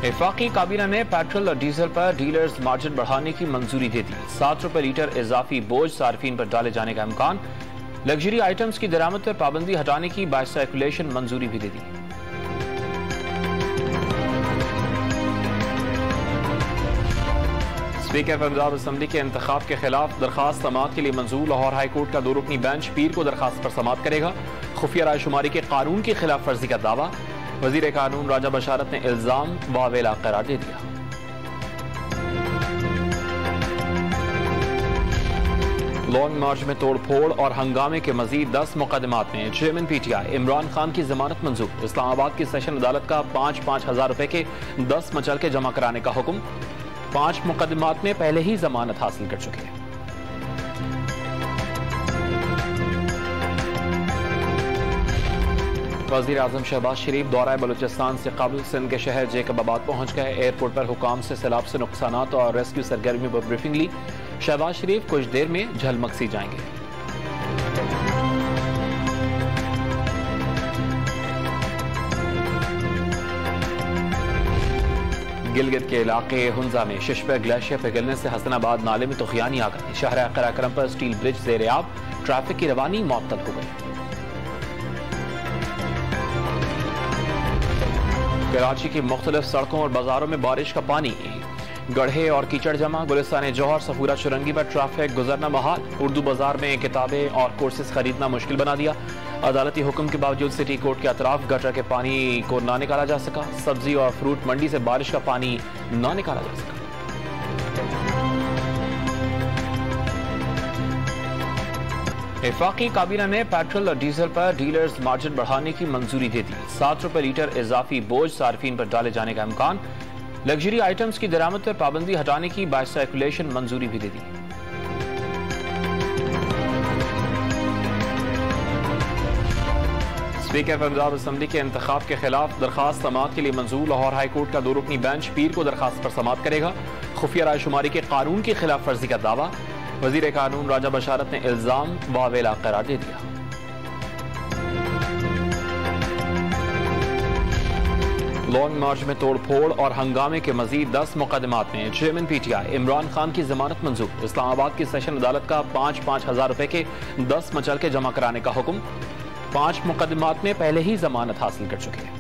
वफाकी काबीना ने पेट्रोल और डीजल पर डीलर्स मार्जिन बढ़ाने की मंजूरी दे दी। 7 रुपए लीटर इजाफी बोझ सार्फिन पर डाले जाने का इम्कान। लग्जरी आइटम्स की दरामद पर पाबंदी हटाने की बाय सर्कुलेशन मंजूरी भी दे दी। स्पीकर पंजाब असम्बली के इंतखाब के खिलाफ दरखास्त समाअत के लिए मंजूर। लाहौर हाईकोर्ट का 2 रुकनी बेंच पीर को दरखास्त पर समाअत करेगा। खुफिया रायशुमारी के कानून की खिलाफ वर्जी का दावा। वजीर कानून राजा बशारत ने इल्जाम वावेला करार दे दिया। लॉन्ग मार्च में तोड़फोड़ और हंगामे के मजीद 10 मुकदमात में चेयरमैन पीटीआई इमरान खान की जमानत मंजूर। इस्लामाबाद की सेशन अदालत का 5-5 हजार रुपए के 10 मचल के जमा कराने का हुक्म। 5 मुकदमात में पहले ही जमानत हासिल कर चुके हैं। वज़ीर आज़म शहबाज शरीफ दौरा बलूचिस्तान से कबल सिंध के शहर जेकबाबाद पहुंच गए। एयरपोर्ट पर हुकाम से सैलाब से नुकसानात और रेस्क्यू सरगर्मी पर ब्रीफिंग ली। शहबाज शरीफ कुछ देर में झलमकसी जाएंगे। गिलगित के इलाके हुंजा में शिशबे ग्लेशियर पिघलने से हसनाबाद नाले में तुगयानी आ गई। शहर कराक्रम पर स्टील ब्रिज ज़ेर-ए-आब, ट्रैफिक की रवानी मुअत्तल हो गई। कराची की मुख्तलिफ सड़कों और बाजारों में बारिश का पानी, गड्ढे और कीचड़ जमा। गुलिस्तान जौहर सफूरा चुरंगी पर ट्रैफिक गुजरना बहाल। उर्दू बाजार में किताबें और कोर्सेज खरीदना मुश्किल बना दिया। अदालती हुक्म के बावजूद सिटी कोर्ट के अतराफ गटर के पानी को ना निकाला जा सका। सब्जी और फ्रूट मंडी से बारिश का पानी ना निकाला जा सका। वफाकी काबीना ने पेट्रोल और डीजल पर डीलर्स मार्जिन बढ़ाने की मंजूरी दे दी। 7 रुपए लीटर इजाफी बोझ सार्फिन पर डाले जाने का इम्कान। लग्जरी आइटम्स की दरामद पर पाबंदी हटाने की बाय सर्कुलेशन मंजूरी भी दे दी। स्पीकर पंजाब असम्बली के इंतखाब के खिलाफ दरखास्त समाअत के लिए मंजूर। लाहौर हाईकोर्ट का 2 रुकनी बेंच पीर को दरखास्त पर समाअत करेगा। खुफिया रायशुमारी के कानून की खिलाफ वर्जी का दावा। वजीर कानून राजा बशारत ने इल्जाम वावेला करार दे दिया। लॉन्ग मार्च में तोड़फोड़ और हंगामे के मजीद 10 मुकदमात में चेयरमैन पीटीआई इमरान खान की जमानत मंजूर। इस्लामाबाद की सेशन अदालत का 5-5 हजार रुपए के 10 मचल के जमा कराने का हुक्म। 5 मुकदमात में पहले ही जमानत हासिल कर चुके हैं।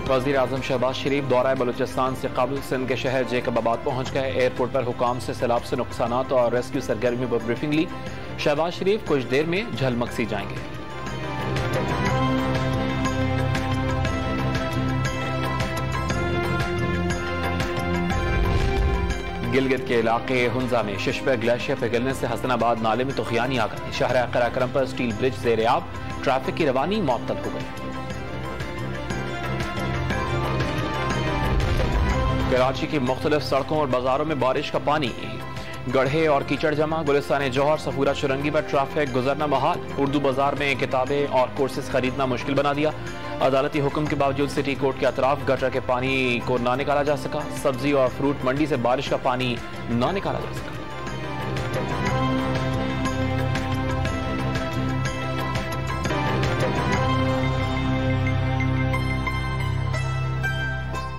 वज़ीर आज़म शहबाज शरीफ दौरा बलूचिस्तान से कबल सिंध के शहर जेकबाबाद पहुंच गए। एयरपोर्ट पर हुकाम से सैलाब से नुकसानात और रेस्क्यू सरगर्मी पर ब्रीफिंग ली। शहबाज शरीफ कुछ देर में झलमकसी जाएंगे। गिलगित के इलाके हुंजा में शिशबे ग्लेशियर पिघलने से हसनाबाद नाले में तुगयानी आ गई। शहर कराक्रम पर स्टील ब्रिज ज़ेर-ए-आब, ट्रैफिक की रवानी मुअत्तल हो गई। कराची की मुख्तलिफ सड़कों और बाजारों में बारिश का पानी, गड्ढे और कीचड़ जमा। गुलिस्तान जौहर सफूरा चुरंगी पर ट्रैफिक गुजरना बहाल। उर्दू बाजार में किताबें और कोर्सेज खरीदना मुश्किल बना दिया। अदालती हुक्म के बावजूद सिटी कोर्ट के अतराफ गटर के पानी को ना निकाला जा सका। सब्जी और फ्रूट मंडी से बारिश का पानी ना निकाला जा सका।